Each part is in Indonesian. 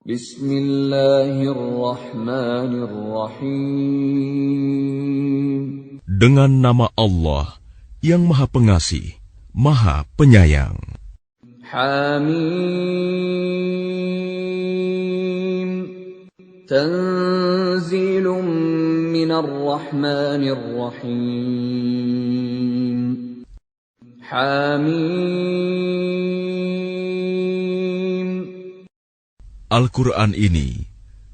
Bismillahirrahmanirrahim. Dengan nama Allah yang Maha Pengasih, Maha Penyayang. Hamim. Tanzilun minar rahmanir rahim. Hamim. Al-Quran ini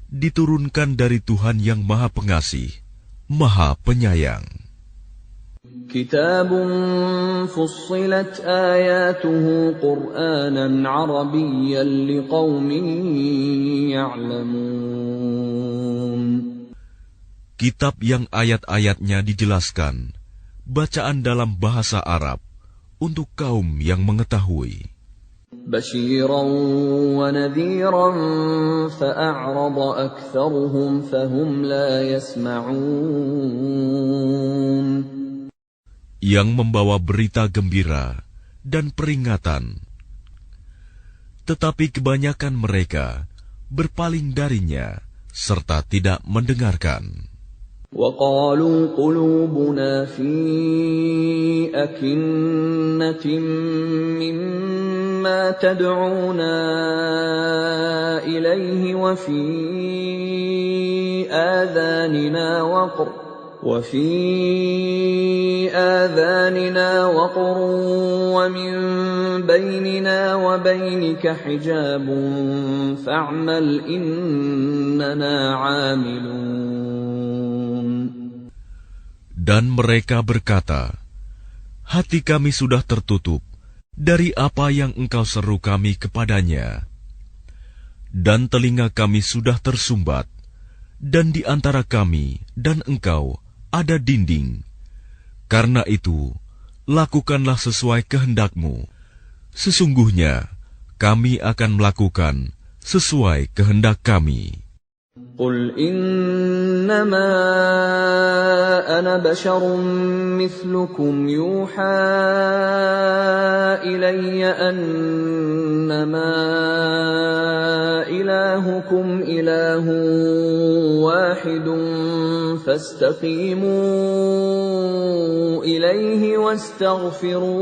diturunkan dari Tuhan yang Maha Pengasih, Maha Penyayang. Kitabun fussilat ayatuhu Qur'anan Arabiyyan liqaumin ya'lamun. Kitab yang ayat-ayatnya dijelaskan, bacaan dalam bahasa Arab, untuk kaum yang mengetahui. Basyiran wa nadhiran fa'a'rada aktsaruhum fahum la yasma'un. Yang membawa berita gembira dan peringatan. Tetapi kebanyakan mereka berpaling darinya serta tidak mendengarkan. وَقَالُوا قُلُوبُنَا فِي أَكِنَّةٍ مِّمَّا تَدْعُونَا إِلَيْهِ وَفِي آذَانِنَا وَقْرٌ وَمِن بَيْنِنَا وَبَيْنِكَ حِجَابٌ فَاعْمَلْ إِنَّنَا عَامِلُونَ. Dan mereka berkata, hati kami sudah tertutup dari apa yang engkau seru kami kepadanya. Dan telinga kami sudah tersumbat, dan di antara kami dan engkau ada dinding. Karena itu, lakukanlah sesuai kehendakmu. Sesungguhnya, kami akan melakukan sesuai kehendak kami. قُلْ إِنَّمَا أَنَا بَشَرٌ مِّثْلُكُمْ يُوحَىٰ إِلَيَّ أَنَّمَا إِلَٰهُكُمْ إِلَٰهٌ وَاحِدٌ فَاسْتَقِيمُوا إِلَيْهِ وَاسْتَغْفِرُوهُ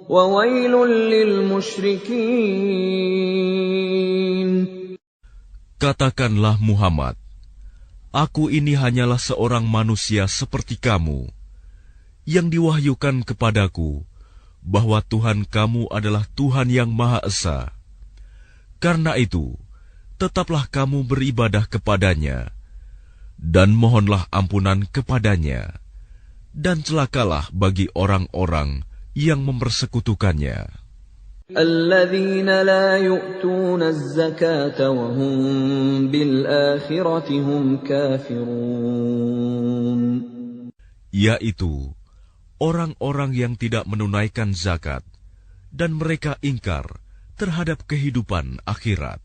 وَوَيْلٌ لِّلْمُشْرِكِينَ. Katakanlah Muhammad, aku ini hanyalah seorang manusia seperti kamu, yang diwahyukan kepadaku bahwa Tuhan kamu adalah Tuhan yang Maha Esa. Karena itu, tetaplah kamu beribadah kepadanya, dan mohonlah ampunan kepadanya, dan celakalah bagi orang-orang yang mempersekutukannya. الَّذِينَ لَا يُؤْتُونَ الزَّكَاةَ وَهُمْ بِالْآخِرَةِ هُمْ كَافِرُونَ. Yaitu orang-orang yang tidak menunaikan zakat dan mereka ingkar terhadap kehidupan akhirat.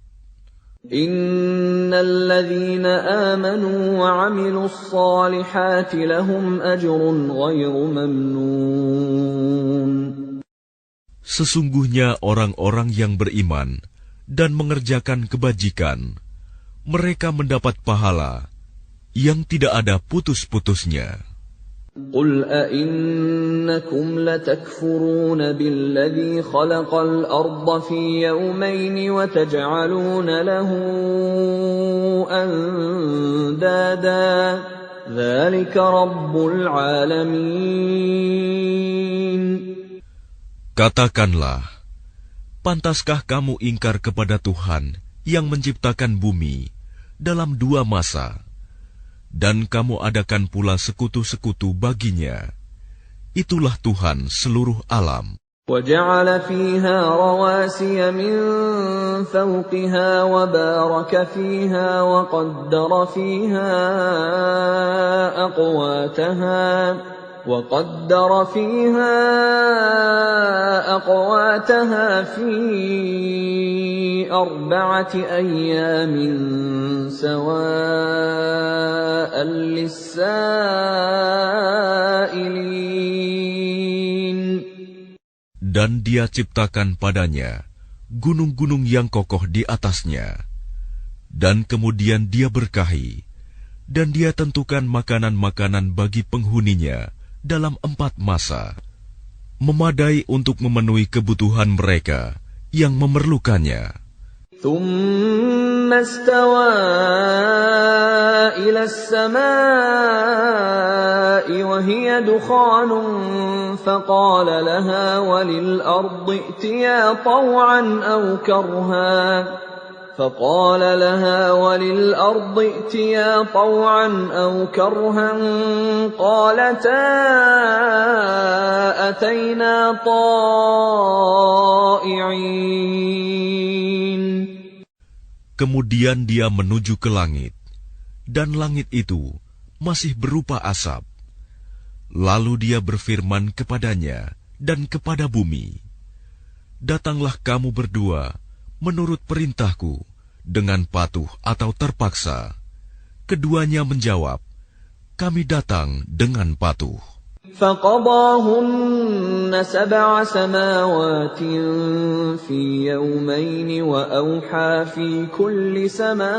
إِنَّ الَّذِينَ آمَنُوا وَعَمِلُوا الصَّالِحَاتِ لَهُمْ أَجْرٌ غَيْرُ مَمْنُونٍ. Sesungguhnya orang-orang yang beriman dan mengerjakan kebajikan, mereka mendapat pahala yang tidak ada putus-putusnya. قُلْ أَإِنَّكُمْ لَتَكْفُرُونَ بِالَّذِي خَلَقَ الْأَرْضَ فِي يَوْمَيْنِ وَتَجْعَلُونَ لَهُ أَندَادًا ذَلِكَ رَبُّ الْعَالَمِينَ. Katakanlah, pantaskah kamu ingkar kepada Tuhan yang menciptakan bumi dalam 2 masa, dan kamu adakan pula sekutu-sekutu baginya? Itulah Tuhan seluruh alam. وَجَعَلَ فِيهَا رَوَاسِيَ مِن فَوْقِهَا وَبَارَكَ فِيهَا وَقَدَّرَ فِيهَا أَقْوَاتَهَا فِي 4 أَيَّامٍ سَوَاءً لِلسَّائِلِينَ. Dan Dia ciptakan padanya gunung-gunung yang kokoh di atasnya. Dan kemudian Dia berkahi, dan Dia tentukan makanan-makanan bagi penghuninya dalam 4 masa, memadai untuk memenuhi kebutuhan mereka yang memerlukannya. ثم استوى إلى السماء وهي دخان فقال لها وللأرض ائتيا طوعا أو كرها قالتا أتينا طائعين. Kemudian Dia menuju ke langit, dan langit itu masih berupa asap. Lalu Dia berfirman kepadanya dan kepada bumi, "Datanglah kamu berdua menurut perintahku dengan patuh atau terpaksa." Keduanya menjawab, "Kami datang dengan patuh." فقضاهن 7 سماوات في يومين وأوحى في كل سماء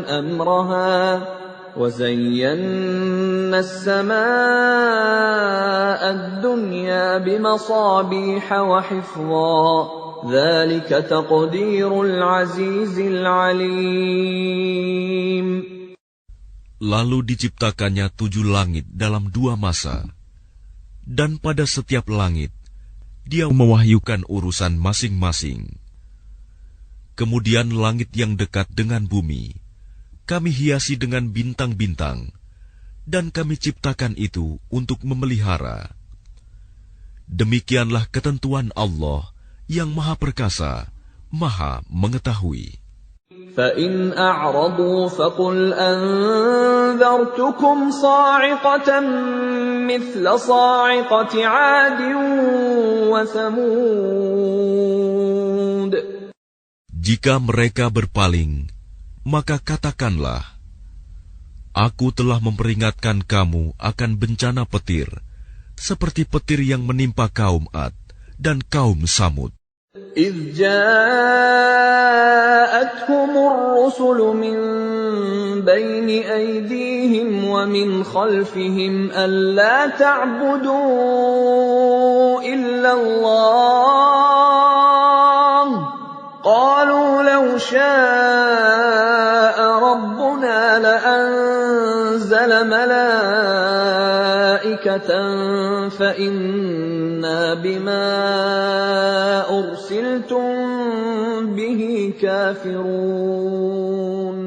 أمرها وزينا السماء الدنيا بمصابيح وحفظا ذلك تقدير العزيز العليم. Lalu diciptakannya 7 langit dalam 2 masa, dan pada setiap langit Dia mewahyukan urusan masing-masing. Kemudian langit yang dekat dengan bumi Kami hiasi dengan bintang-bintang, dan Kami ciptakan itu untuk memelihara. Demikianlah ketentuan Allah yang Maha Perkasa, Maha Mengetahui. فَإِنْ أَعْرَضُوا فَقُلْ أَنذَرْتُكُمْ صَاعِقَةً مِثْلَ صَاعِقَةِ عَادٍ وَثَمُودَ. Jika mereka berpaling, maka katakanlah, Aku telah memperingatkan kamu akan bencana petir, seperti petir yang menimpa kaum Ad dan kaum Samud. إِذْ جَاءَتْهُمُ الرُّسُلُ مِنْ بَيْنِ أَيْدِيهِمْ وَمِنْ خَلْفِهِمْ أَلَّا تَعْبُدُوا إِلَّا اللَّهَ قَالُوا لَوْ شَاءَ رَبُّنَا لَأَنزَلَ مَلَائِكَةً فَإِنَّا بِمَا أُرْسِلْتُمْ بِهِ كَافِرُونَ.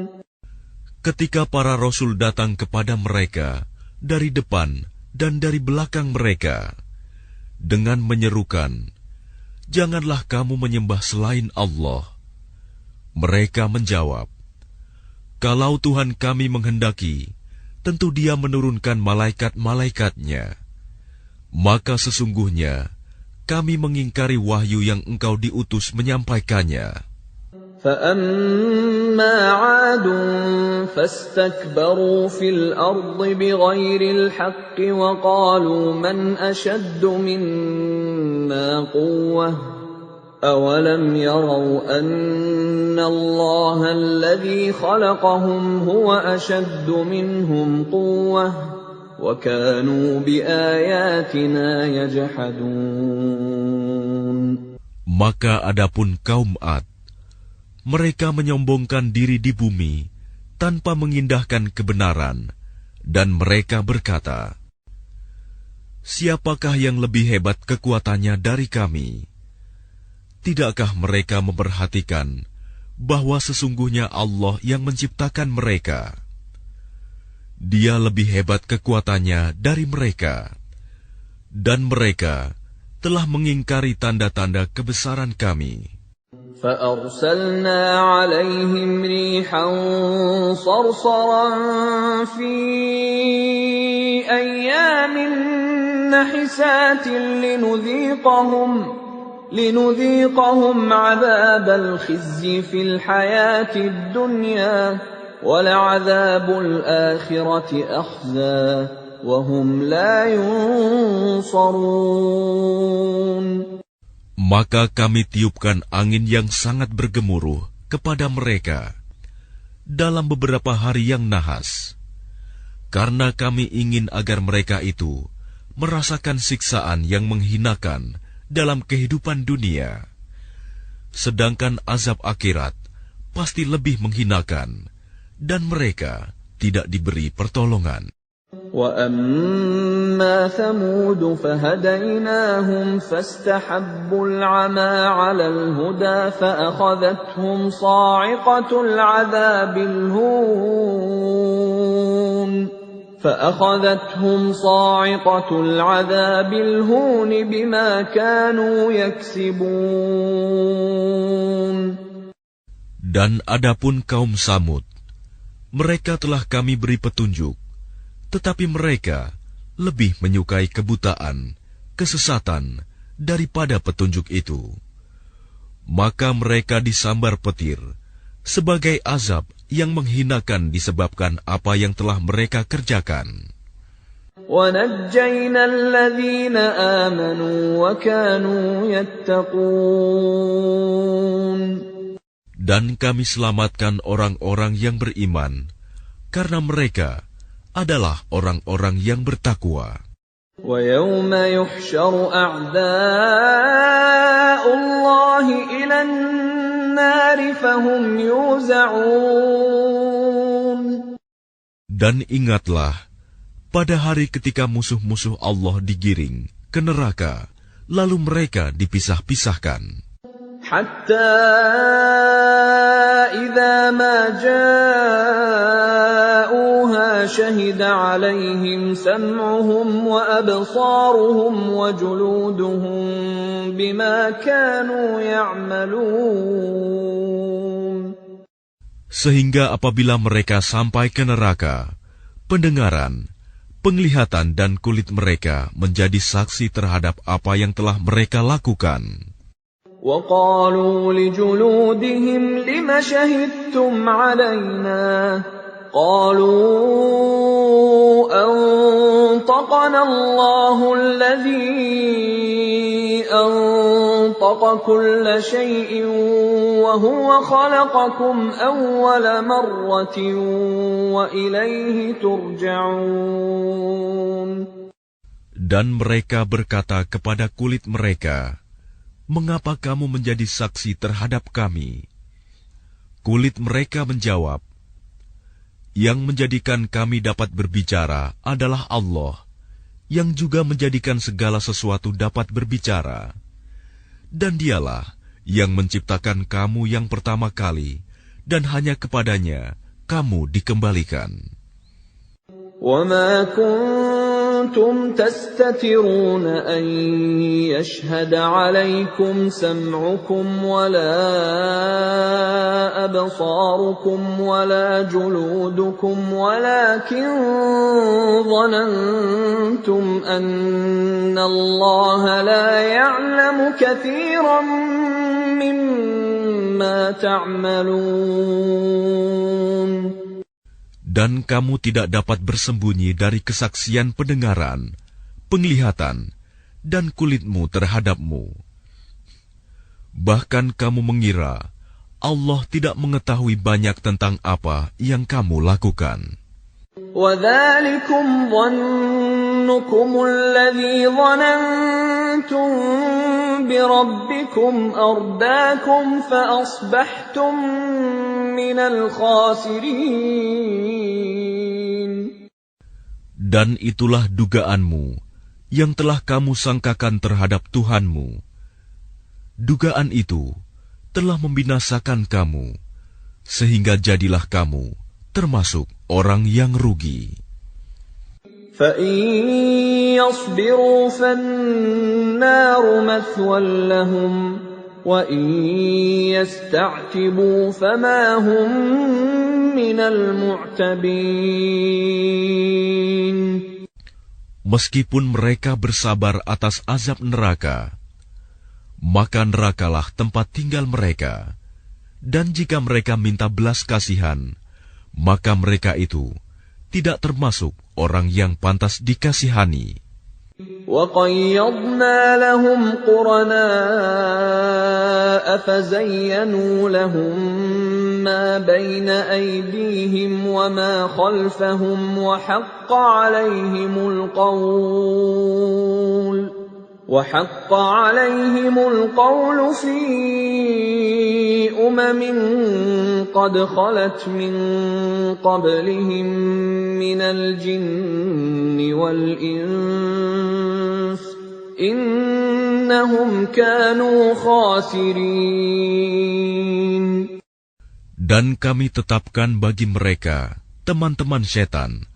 Ketika para rasul datang kepada mereka dari depan dan dari belakang mereka dengan menyerukan, "Janganlah kamu menyembah selain Allah." Mereka menjawab, "Kalau Tuhan kami menghendaki, tentu Dia menurunkan malaikat-malaikatnya. Maka sesungguhnya kami mengingkari wahyu yang Engkau diutus menyampaikannya." فَأَمَّا عَادٌ فَاسْتَكْبَرُوا فِي الْأَرْضِ بِغَيْرِ الْحَقِّ وَقَالُوا مَنْ أَشَدُّ مِنَّا قُوَّةً أَوَلَمْ يَرَوْا أَنَّ اللَّهَ الَّذِي خَلَقَهُمْ هُوَ أَشَدُّ مِنْهُمْ قُوَّةً وَكَانُوا بِآيَاتِنَا يَجْحَدُونَ. Maka adapun kaum Ad, mereka menyombongkan diri di bumi tanpa mengindahkan kebenaran, dan mereka berkata, "Siapakah yang lebih hebat kekuatannya dari kami?" Tidakkah mereka memperhatikan bahwa sesungguhnya Allah yang menciptakan mereka? Dia lebih hebat kekuatannya dari mereka, dan mereka telah mengingkari tanda-tanda kebesaran kami. فَأَرْسَلْنَا عَلَيْهِمْ رِيحًا صَرْصَرًا فِي أَيَّامٍ نَحِسَاتٍ لِنُذِيقَهُمْ عَذَابَ الْخِزْيِ فِي الْحَيَاةِ الدُّنْيَا وَلَعَذَابُ الْآخِرَةِ أَخْزَىٰ وَهُمْ لَا يُنصَرُونَ. Maka kami tiupkan angin yang sangat bergemuruh kepada mereka dalam beberapa hari yang nahas, karena kami ingin agar mereka itu merasakan siksaan yang menghinakan dalam kehidupan dunia, sedangkan azab akhirat pasti lebih menghinakan, dan mereka tidak diberi pertolongan. وَأَمَّا ثَمُودُ فَهَدَيْنَاهُمْ فَاسْتَحَبُّوا الْعَمَى عَلَى الْهُدَى فَأَخَذَتْهُمْ صَاعِقَةُ الْعَذَابِ الْهُونِ بِمَا كَانُوا يَكْسِبُونَ. Dan adapun kaum Samud, mereka telah kami beri petunjuk, tetapi mereka lebih menyukai kebutaan, kesesatan, daripada petunjuk itu. Maka mereka disambar petir, sebagai azab yang menghinakan disebabkan apa yang telah mereka kerjakan. وَنَجَّيْنَا الَّذِينَ آمَنُوا وَكَانُوا يَتَّقُونَ. Dan kami selamatkan orang-orang yang beriman, karena mereka adalah orang-orang yang bertakwa. وَيَوْمَ يُحْشَرُ أَعْدَاءُ اللَّهِ إِلَى النَّارِ فَهُمْ يُوزَعُونَ. Dan ingatlah, pada hari ketika musuh-musuh Allah digiring ke neraka, lalu mereka dipisah-pisahkan. حَتَّى إِذَا مَا جَاءُوهَا شَهِدَ عَلَيْهِمْ سَمْعُهُمْ وَأَبْصَارُهُمْ وَجُلُودُهُمْ بِمَا كَانُوا يَعْمَلُونَ. Sehingga apabila mereka sampai ke neraka, pendengaran, penglihatan dan kulit mereka menjadi saksi terhadap apa yang telah mereka lakukan. وَقَالُوا لِجُلُودِهِمْ لِمَ شَهِدتُّمْ عَلَيْنَا قَالُوا أَنطَقَنَا اللَّهُ الَّذِي أَنطَقَ كُلَّ شَيْءٍ وَهُوَ خَلَقَكُمْ أَوَّلَ مَرَّةٍ وَإِلَيْهِ تُرْجَعُونَ. Dan mereka berkata kepada kulit mereka, "Mengapa kamu menjadi saksi terhadap kami?" Kulit mereka menjawab, "Yang menjadikan kami dapat berbicara adalah Allah, yang juga menjadikan segala sesuatu dapat berbicara. Dan Dialah yang menciptakan kamu yang pertama kali, dan hanya kepadanya kamu dikembalikan." وَمَا كُنتُمْ تَسْتَتِرُونَ أَن يَشْهَدَ عَلَيْكُمْ سَمْعُكُمْ وَلَا أَبْصَارُكُمْ وَلَا جُلُودُكُمْ وَلَكِنْ ظَنَنْتُمْ أَنَّ اللَّهَ لَا يَعْلَمُ كَثِيرًا مِّمَّا تَعْمَلُونَ. Dan kamu tidak dapat bersembunyi dari kesaksian pendengaran, penglihatan, dan kulitmu terhadapmu. Bahkan kamu mengira Allah tidak mengetahui banyak tentang apa yang kamu lakukan. وَذَلِكُمْ ظَنُّكُمُ الَّذِي ظَنَنْتُمْ بِرَبِّكُمْ أَرْدَاكُمْ فَأَصْبَحْتُمْ مِنَ الْخَاسِرِينَ. Dan itulah dugaanmu yang telah kamu sangkakan terhadap Tuhanmu. Dugaan itu telah membinasakan kamu, sehingga jadilah kamu termasuk orang yang rugi. فَإِن يَصْبِرُوا فَالنَّارُ مَثْوًى لَّهُمْ وَإِن يَسْتَعْتِبُوا فَمَا هُم مِّنَ الْمُعْتَبِينَ. Meskipun mereka bersabar atas azab neraka, maka nerakalah tempat tinggal mereka. Dan jika mereka minta belas kasihan, maka mereka itu tidak termasuk orang yang pantas dikasihani. وَقَيَّضْنَا لَهُمْ قُرَنَاءَ فَزَيَّنُوا لَهُم مَّا بَيْنَ أَيْدِيهِمْ وَمَا خَلْفَهُمْ وَحَقَّ عَلَيْهِمُ الْقَوْلُ فِي أُمَمٍ قَدْ خَلَتْ مِن قَبْلِهِم مِّنَ الْجِنِّ وَالْإِنسِ ۖ إِنَّهُمْ كَانُوا خَاسِرِينَ. Dan kami tetapkan bagi mereka teman-teman setan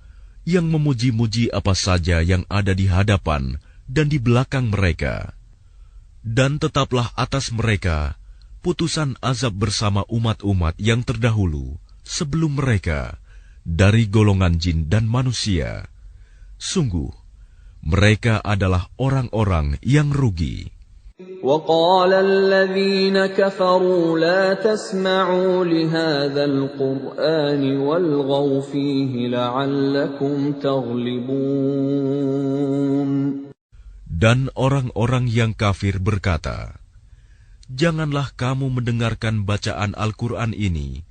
yang memuji-muji apa saja yang ada di hadapan dan di belakang mereka. Dan tetaplah atas mereka putusan azab bersama umat-umat yang terdahulu sebelum mereka dari golongan jin dan manusia. Sungguh, mereka adalah orang-orang yang rugi. وَقَالَ الَّذِينَ كَفَرُوا لَا تَسْمَعُوا لِهَذَا الْقُرْآنِ وَالْغَوْا فِيهِ لَعَلَّكُمْ تَغْلِبُونَ. Dan orang-orang yang kafir berkata, "Janganlah kamu mendengarkan bacaan Al-Quran ini,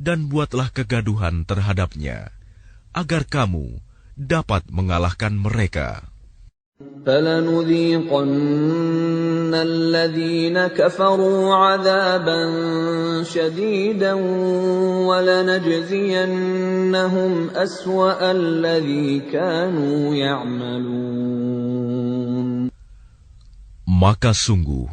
dan buatlah kegaduhan terhadapnya, agar kamu dapat mengalahkan mereka." فَلَنُذِيقَنَّ الَّذِينَ كَفَرُوا عَذَابًا شَدِيدًا وَلَنَجْزِيَنَّهُمْ أَسْوَأَ الَّذِي كَانُوا يَعْمَلُونَ. Maka sungguh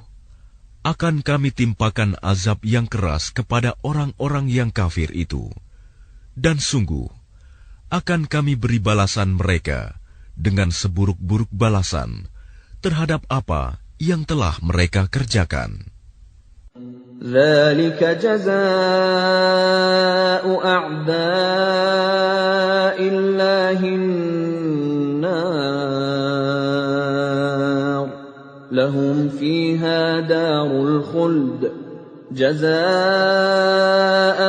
akan kami timpakan azab yang keras kepada orang-orang yang kafir itu, dan sungguh akan kami beri balasan mereka dengan seburuk-buruk balasan terhadap apa yang telah mereka kerjakan. ذَلِكَ جَزَاءُ أَعْدَاءِ اللَّهِ النَّارُ لَهُمْ فِيهَا دَارُ الْخُلْدِ جَزَاءً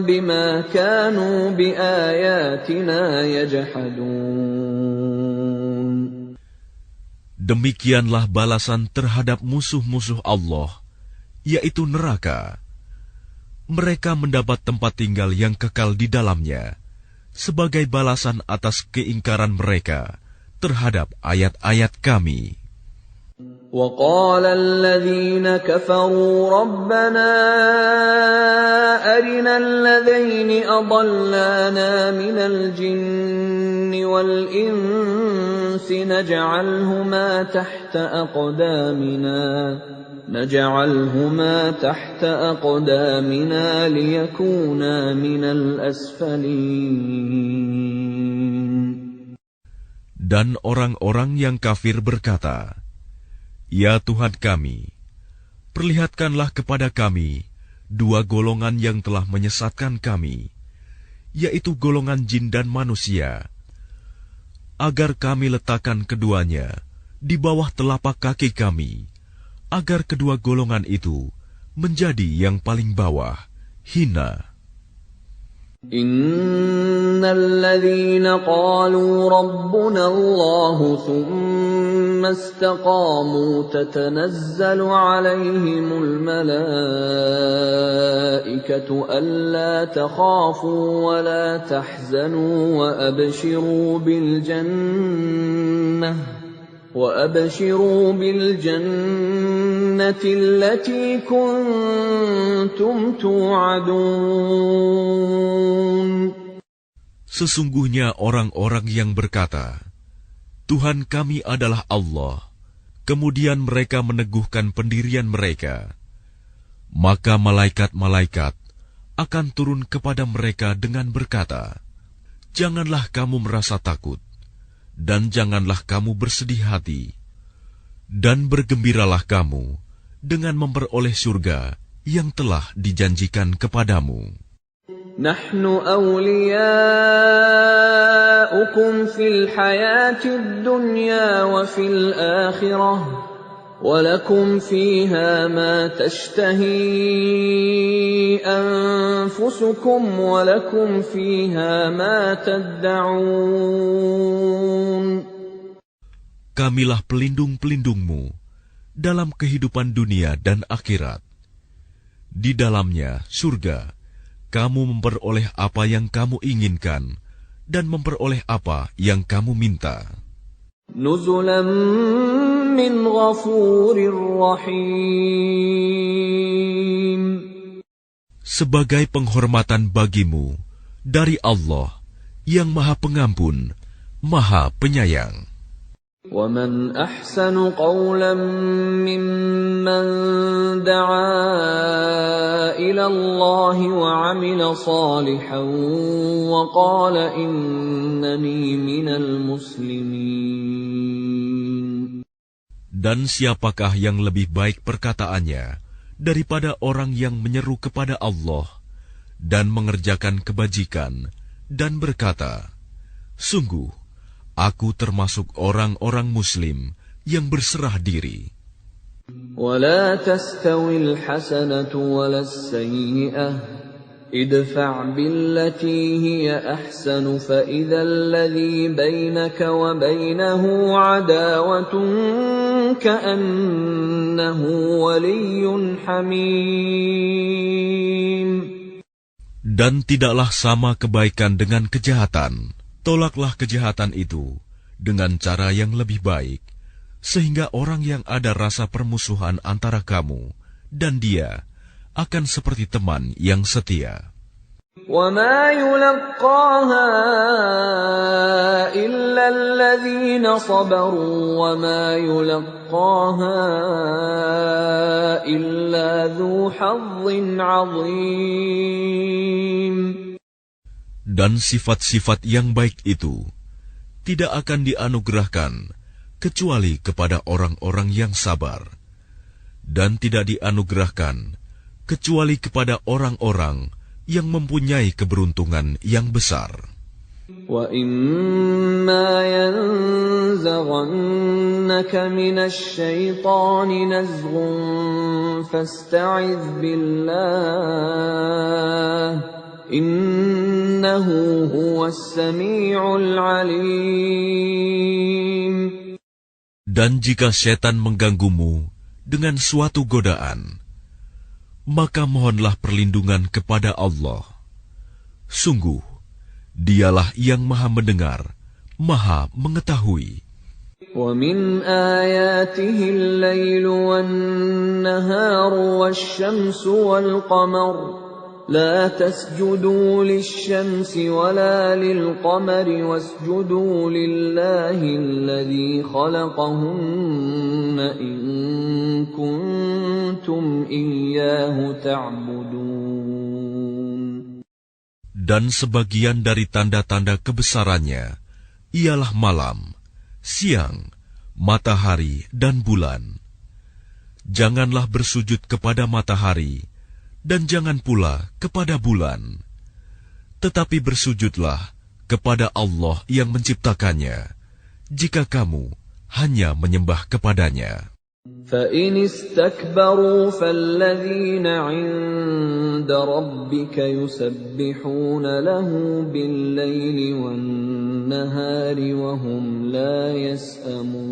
بِمَا كَانُوا بِآيَاتِنَا يَجْحَدُونَ. Demikianlah balasan terhadap musuh-musuh Allah, yaitu neraka. Mereka mendapat tempat tinggal yang kekal di dalamnya, sebagai balasan atas keingkaran mereka terhadap ayat-ayat Kami. وَقَالَ الَّذِينَ كَفَرُوا رَبَّنَا أَرِنَا الَّذَيْنِ أَضَلَّانَا مِنَ الْجِنِّ وَالْإِنسِ نَجْعَلْهُمَا تَحْتَ أَقْدَامِنَا لِيَكُونَا مِنَ الْأَسْفَلِينَ. Dan orang-orang yang kafir berkata, "Ya Tuhan kami, perlihatkanlah kepada kami dua golongan yang telah menyesatkan kami, yaitu golongan jin dan manusia, agar kami letakkan keduanya di bawah telapak kaki kami, agar kedua golongan itu menjadi yang paling bawah, hina." Innal ladzina qalu rabbuna Allah thumma istaqamu tatanazzalu alaihimul malaikatu alla takhafu wa la tahzanu wa abshiru bil jannati allati kuntum tu'adun. Sesungguhnya orang-orang yang berkata, "Tuhan kami adalah Allah," kemudian mereka meneguhkan pendirian mereka, maka malaikat-malaikat akan turun kepada mereka dengan berkata, "Janganlah kamu merasa takut, dan janganlah kamu bersedih hati, dan bergembiralah kamu dengan memperoleh surga yang telah dijanjikan kepadamu." Nahnu awliyaukum fil hayatid dunya wa fil akhirah wa lakum fiha ma tashtahi anfusukum wa lakum fiha ma tad'un. kamilah pelindung-pelindungmu dalam kehidupan dunia dan akhirat. Di dalamnya, surga, kamu memperoleh apa yang kamu inginkan dan memperoleh apa yang kamu minta. Nuzulan min ghafurir rahim. Sebagai penghormatan bagimu dari Allah yang Maha Pengampun, Maha Penyayang. وَمَنْ أَحْسَنُ قَوْلًا مِّمَّنْ دَعَا إِلَى اللَّهِ وَعَمِلَ صَالِحًا وَقَالَ إِنَّنِي مِنَ الْمُسْلِمِينَ. Dan siapakah yang lebih baik perkataannya daripada orang yang menyeru kepada Allah dan mengerjakan kebajikan dan berkata, sungguh, aku termasuk orang-orang Muslim yang berserah diri. وَلَا تَسْتَوِي الْحَسَنَةُ وَلَا السَّيِّئَةُ ادْفَعْ بِالَّتِي هِيَ أَحْسَنُ فَإِذَا الَّذِي بَيْنَكَ وَبَيْنَهُ عَدَاوَةٌ كَأَنَّهُ وَلِيٌّ حَمِيمٌ. Dan tidaklah sama kebaikan dengan kejahatan. Tolaklah kejahatan itu dengan cara yang lebih baik, sehingga orang yang ada rasa permusuhan antara kamu dan dia akan seperti teman yang setia. وَمَا يُلَقَّاهَا إِلَّا الَّذِينَ صَبَرُوا وَمَا يُلَقَّاهَا إِلَّا ذُو حَظٍّ عَظِيمٍ. Dan sifat-sifat yang baik itu tidak akan dianugerahkan kecuali kepada orang-orang yang sabar, dan tidak dianugerahkan kecuali kepada orang-orang yang mempunyai keberuntungan yang besar. وَإِمَّا يَنزَغَنَّكَ مِنَ الشَّيْطَانِ نَزْغٌ فَاسْتَعِذْ بِاللَّهِ إِنَّهُ هُوَ السَّمِيعُ الْعَلِيمُ. Dan jika setan mengganggumu dengan suatu godaan, maka mohonlah perlindungan kepada Allah. Sungguh, Dialah yang Maha Mendengar, Maha Mengetahui. وَمِنْ آيَاتِهِ اللَّيْلُ وَالنَّهَارُ وَالشَّمْسُ وَالْقَمَرُ لَا تَسْجُدُوا لِلشَّمْسِ وَلَا لِلْقَمَرِ وَاسْجُدُوا لِلَّهِ الَّذِي خَلَقَهُنَّ إِن كُنتُمْ إِيَّاهُ تَعْبُدُونَ. Dan sebagian dari tanda-tanda kebesarannya ialah malam, siang, matahari, dan bulan. Janganlah bersujud kepada matahari, dan jangan pula kepada bulan. Tetapi bersujudlah kepada Allah yang menciptakannya, jika kamu hanya menyembah kepadanya. فَإِنِ اسْتَكْبَرُوا فَالَّذِينَ عِندَ رَبِّكَ يُسَبِّحُونَ لَهُ بِاللَّيْلِ وَالنَّهَارِ وَهُمْ لَا يَسْأَمُونَ.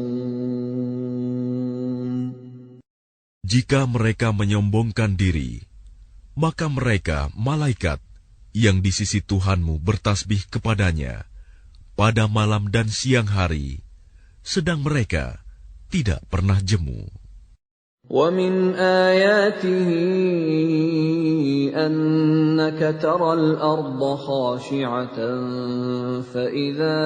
Jika mereka menyombongkan diri, maka mereka, malaikat, yang di sisi Tuhanmu bertasbih kepadanya pada malam dan siang hari, sedang mereka tidak pernah jemu. وَمِنْ آيَاتِهِ أَنَّكَ تَرَى الْأَرْضَ خَاشِعَةً فَإِذَا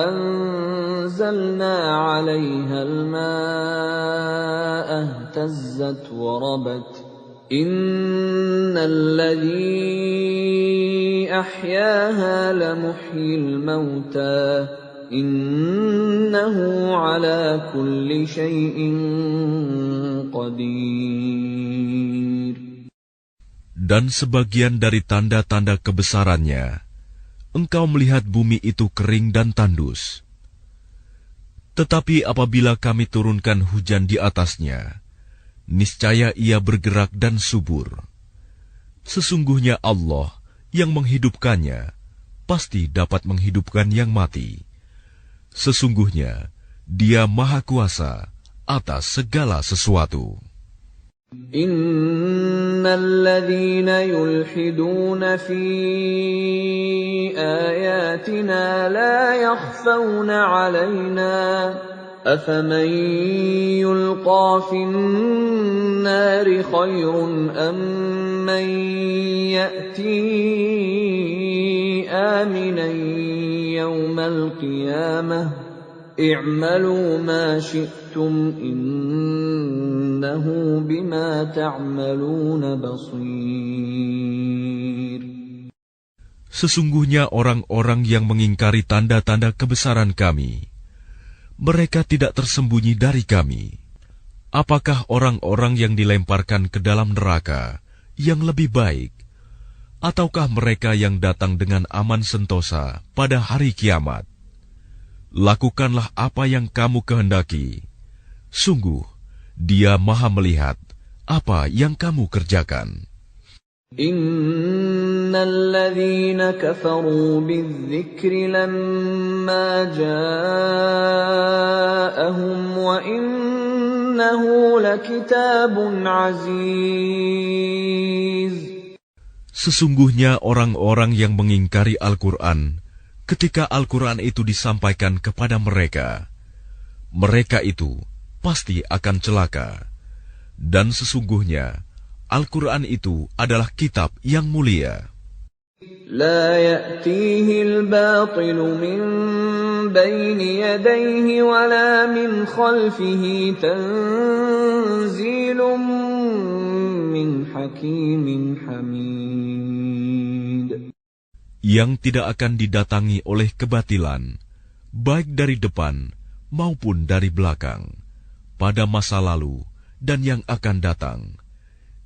أَنزَلْنَا عَلَيْهَا الْمَاءَ اهْتَزَّتْ وَرَبَتْ إِنَّ الَّذِي أَحْيَاهَا لَمُحْيِي الْمَوْتَى إِنَّهُ عَلَى كُلِّ شَيْءٍ قَدِيرٌ. Dan sebagian dari tanda-tanda kebesarannya, engkau melihat bumi itu kering dan tandus. Tetapi apabila kami turunkan hujan di atasnya, niscaya ia bergerak dan subur. Sesungguhnya Allah yang menghidupkannya pasti dapat menghidupkan yang mati. Sesungguhnya Dia Maha Kuasa atas segala sesuatu. Innal ladzina yulhiduna fi ayatina la yakhfawna 'alaina afaman yulqa fin nari khairun amman ya'ti aminan yawmal qiyamah i'malu ma syi'tum innahu bima ta'maluna basir. Sesungguhnya orang-orang yang mengingkari tanda-tanda kebesaran Kami, mereka tidak tersembunyi dari Kami. Apakah orang-orang yang dilemparkan ke dalam neraka yang lebih baik, ataukah mereka yang datang dengan aman sentosa pada hari kiamat? Lakukanlah apa yang kamu kehendaki. Sungguh, Dia Maha melihat apa yang kamu kerjakan. Innal ladzina kafaru bidzikri lamma ja'ahum wa innahu lakitabun aziz. Sesungguhnya orang-orang yang mengingkari Al-Quran ketika Al-Quran itu disampaikan kepada mereka, mereka itu pasti akan celaka. Dan sesungguhnya Al-Quran itu adalah kitab yang mulia. La ya'tihi al-batilu min bayni yadayhi wa la min khalfihi tanzilun min hakimin hamid. Yang tidak akan didatangi oleh kebatilan, baik dari depan maupun dari belakang, pada masa lalu dan yang akan datang,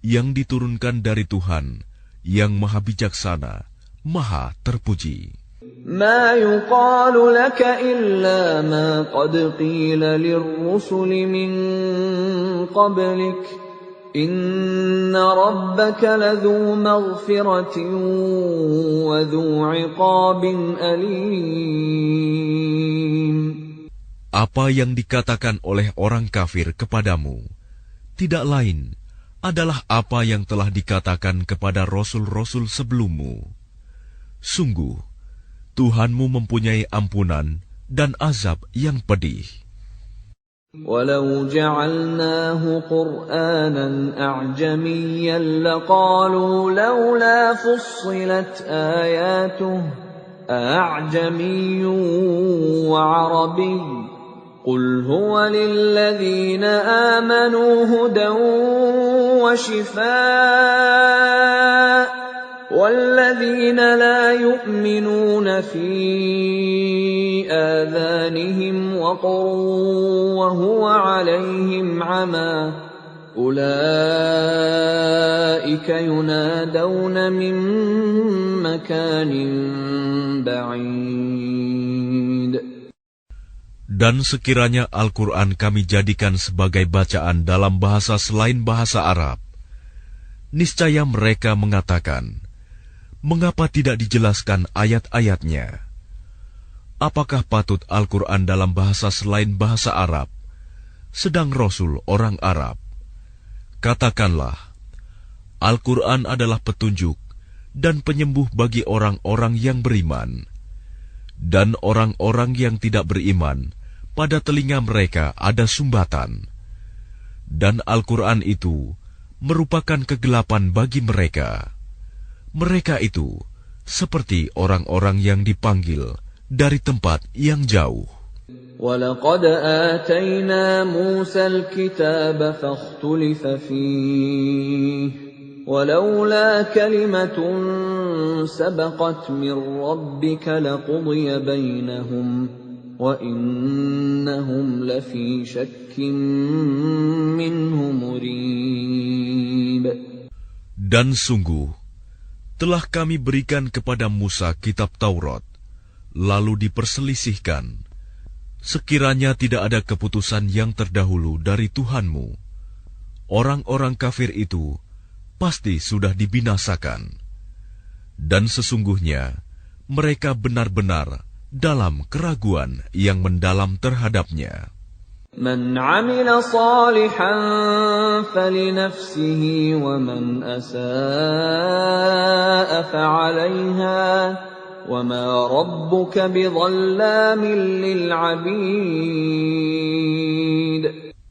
yang diturunkan dari Tuhan yang Maha Bijaksana, Maha Terpuji. Ma yuqalu laka illa ma qad qila lirrusuli min qablik. Inna rabbaka ladhu maghfiratin wa dhu 'iqabin alim. Apa yang dikatakan oleh orang kafir kepadamu tidak lain adalah apa yang telah dikatakan kepada rasul-rasul sebelummu. Sungguh, Tuhanmu mempunyai ampunan dan azab yang pedih. Walau ja'alnahu Qur'anan a'jamiyyan laqalu laula fussilat ayatuhu a'jamiyyun wa 'arabiyyun qul huwa lilladhina amanu hudan wa shifaa' والذين لا يؤمنون في آذانهم وقر وهو عليهم عمى أولئك ينادون من مكان بعيد. Dan sekiranya Al-Quran kami jadikan sebagai bacaan dalam bahasa selain bahasa Arab, niscaya mereka mengatakan, mengapa tidak dijelaskan ayat-ayatnya? Apakah patut Al-Quran dalam bahasa selain bahasa Arab, sedang Rasul orang Arab? Katakanlah, Al-Quran adalah petunjuk dan penyembuh bagi orang-orang yang beriman. Dan orang-orang yang tidak beriman, pada telinga mereka ada sumbatan. Dan Al-Quran itu merupakan kegelapan bagi mereka. Mereka itu seperti orang-orang yang dipanggil dari tempat yang jauh. وَلَقَدْ آتَيْنَا مُوسَى الْكِتَابَ فَاخْتُلِفَ فِيهِ وَلَوْلَا كَلِمَةٌ سَبَقَتْ مِنْ رَبِّكَ لَقُضِيَ بَيْنَهُمْ وَإِنَّهُمْ لَفِي شَكٍّ مِّنْهُ مُرِيبٍ. Dan sungguh telah kami berikan kepada Musa kitab Taurat, lalu diperselisihkan. Sekiranya tidak ada keputusan yang terdahulu dari Tuhanmu, orang-orang kafir itu pasti sudah dibinasakan. Dan sesungguhnya mereka benar-benar dalam keraguan yang mendalam terhadapnya. Man 'amila shalihan falinafsihi wa man asaa'a fa'alayha wa ma rabbuka bidhallamin lil 'abid.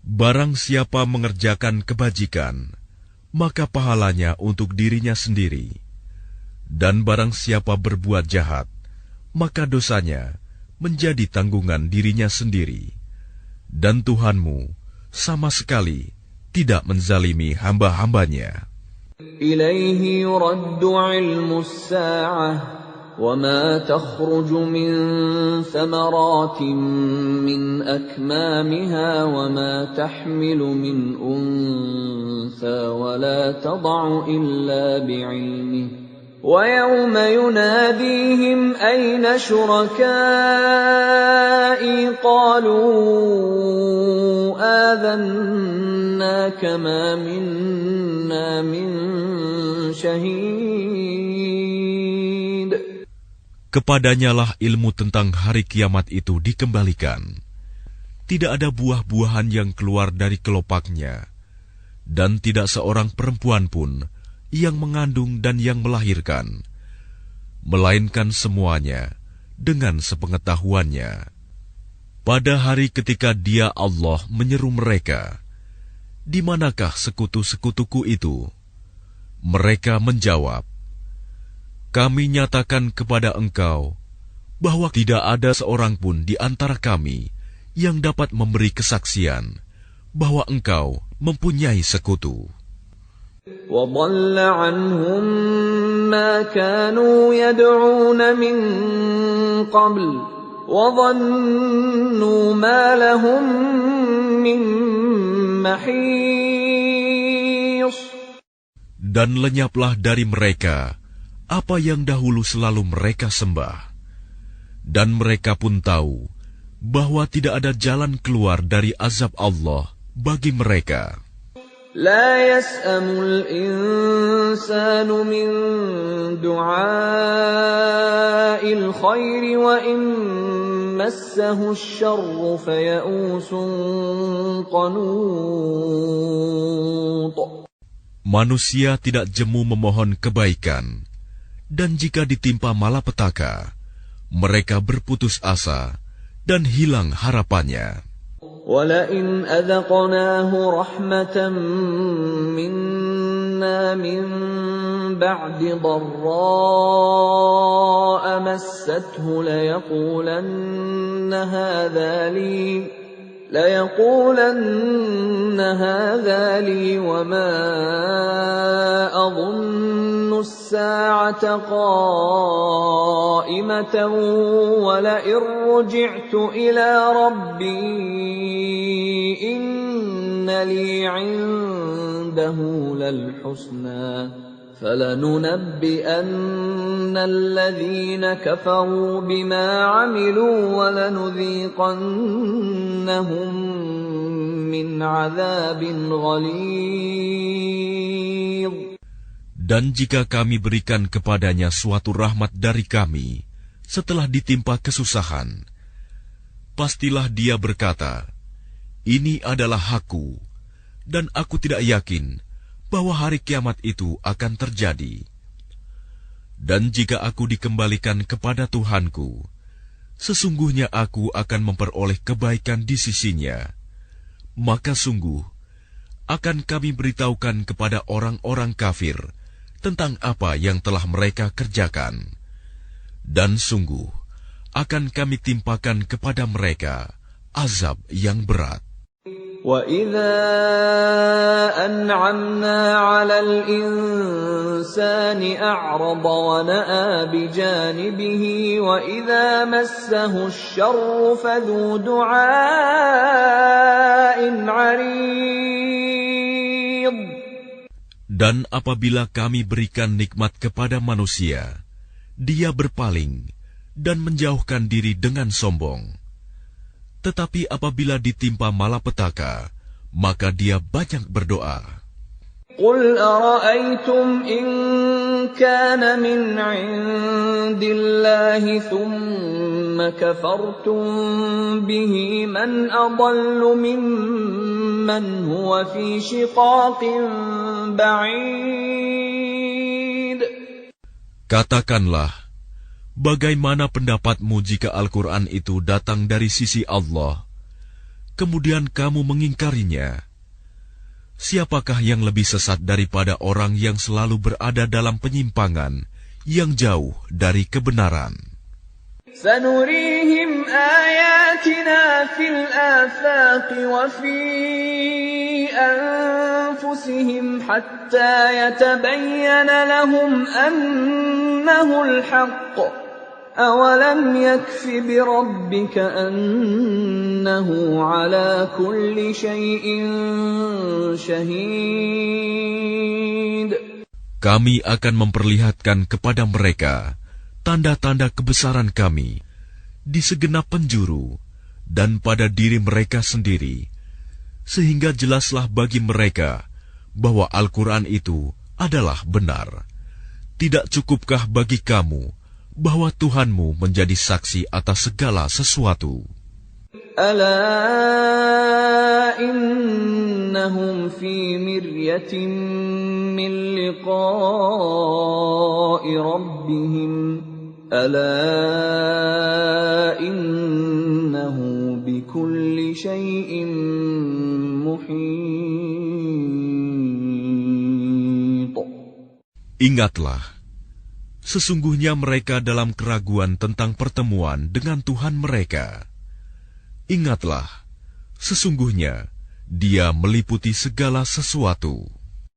Barang siapa mengerjakan kebajikan, maka pahalanya untuk dirinya sendiri. Dan barang siapa berbuat jahat, maka dosanya menjadi tanggungan dirinya sendiri. Dan Tuhanmu sama sekali tidak menzalimi hamba-hambanya. Ilaihi yuraddu ilmu as-sa'ah wa ma takhruju min thamaratin min akmamiha wa ma tahmilu min untha wa la tad'u illa bi'ilmihi. وَيَوْمَ يُنَادِيهِمْ أَيْنَ شُرَكَائِي قَالُوا آذَنَّاكَ مَا مِنَّا مِنْ شَهِيدٍ. Kepadanyalah ilmu tentang hari kiamat itu dikembalikan. Tidak ada buah-buahan yang keluar dari kelopaknya, dan tidak seorang perempuan pun yang mengandung dan yang melahirkan, melainkan semuanya dengan sepengetahuannya. Pada hari ketika Dia Allah menyeru mereka, "Di manakah sekutu-sekutuku itu?" Mereka menjawab, "Kami nyatakan kepada engkau bahwa tidak ada seorang pun di antara kami yang dapat memberi kesaksian bahwa engkau mempunyai sekutu." وَضَلَّ عَنْهُمْ مَا كَانُوا يَدْعُونَ مِنْ قَبْلُ وَظَنُّوا مَا لَهُمْ مِنْ مَحِيصٍ. Dan lenyaplah dari mereka apa yang dahulu selalu mereka sembah. Dan mereka pun tahu bahwa tidak ada jalan keluar dari azab Allah bagi mereka. لا يسأم الإنسان من دعاء الخير وإن مسه الشر فيئوس قنوط. Manusia tidak jemu memohon kebaikan, dan jika ditimpa malapetaka, mereka berputus asa dan hilang harapannya. وَلَئِنْ أَذَقْنَاهُ رَحْمَةً مِنَّا مِنْ بَعْدِ ضَرَّاءَ مَسَّتْهُ لَيَقُولَنَّ هَذَا لِي وَمَا أَظُنُّ السَّاعَةَ قَائِمَةً وَلَئِنْ رُجِعْتُ إِلَى رَبِّي إِنَّ لِي عِندَهُ لَلْحُسْنَى فَلَنُنَبِّئَنَّ الَّذِينَ كَفَرُوا بِمَا عَمِلُوا وَلَنُذِيقَنَّهُم مِّنْ عَذَابٍ غَلِيظٍ. Dan jika kami berikan kepadanya suatu rahmat dari kami setelah ditimpa kesusahan, pastilah dia berkata, "Ini adalah hakku, dan aku tidak yakin bahwa hari kiamat itu akan terjadi." Dan jika aku dikembalikan kepada Tuhanku, sesungguhnya aku akan memperoleh kebaikan di sisinya, maka sungguh akan kami beritahukan kepada orang-orang kafir tentang apa yang telah mereka kerjakan. Dan sungguh akan kami timpakan kepada mereka azab yang berat. وَإِذَا أَنْعَمْنَا عَلَى الْإِنسَانِ أَعْرَضَ وَنَأَىٰ بِجَانِبِهِ وَإِذَا مَسَّهُ الشَّرُّ فَذُو دُعَاءٍ عَرِيضٍ. Dan apabila kami berikan nikmat kepada manusia, dia berpaling dan menjauhkan diri dengan sombong. Tetapi apabila ditimpa malapetaka, maka dia banyak berdoa. قُلْ أَرَأَيْتُمْ إِنْ كَانَ مِنْ عِنْدِ اللَّهِ ثُمَّ كفرتم به من أضل ممن هو في شقاق بعيد. Katakanlah, bagaimana pendapatmu jika Al-Quran itu datang dari sisi Allah, kemudian kamu mengingkarinya? Siapakah yang lebih sesat daripada orang yang selalu berada dalam penyimpangan yang jauh dari kebenaran? سنريهم آياتنا في الآفاق وفي أنفسهم حتى يتبين لهم أنه الحق أولم يكف بربك أنه على كل شيء شهيد. Kami akan memperlihatkan kepada mereka tanda-tanda kebesaran kami di segenap penjuru dan pada diri mereka sendiri, sehingga jelaslah bagi mereka bahwa Al-Quran itu adalah benar. Tidak cukupkah bagi kamu bahwa Tuhanmu menjadi saksi atas segala sesuatu? Ala innahum fi miryatin min liqa'i rabbihim. Ala innahu bikulli syai'in muhit. Ingatlah, sesungguhnya mereka dalam keraguan tentang pertemuan dengan Tuhan mereka. Ingatlah, sesungguhnya Dia meliputi segala sesuatu.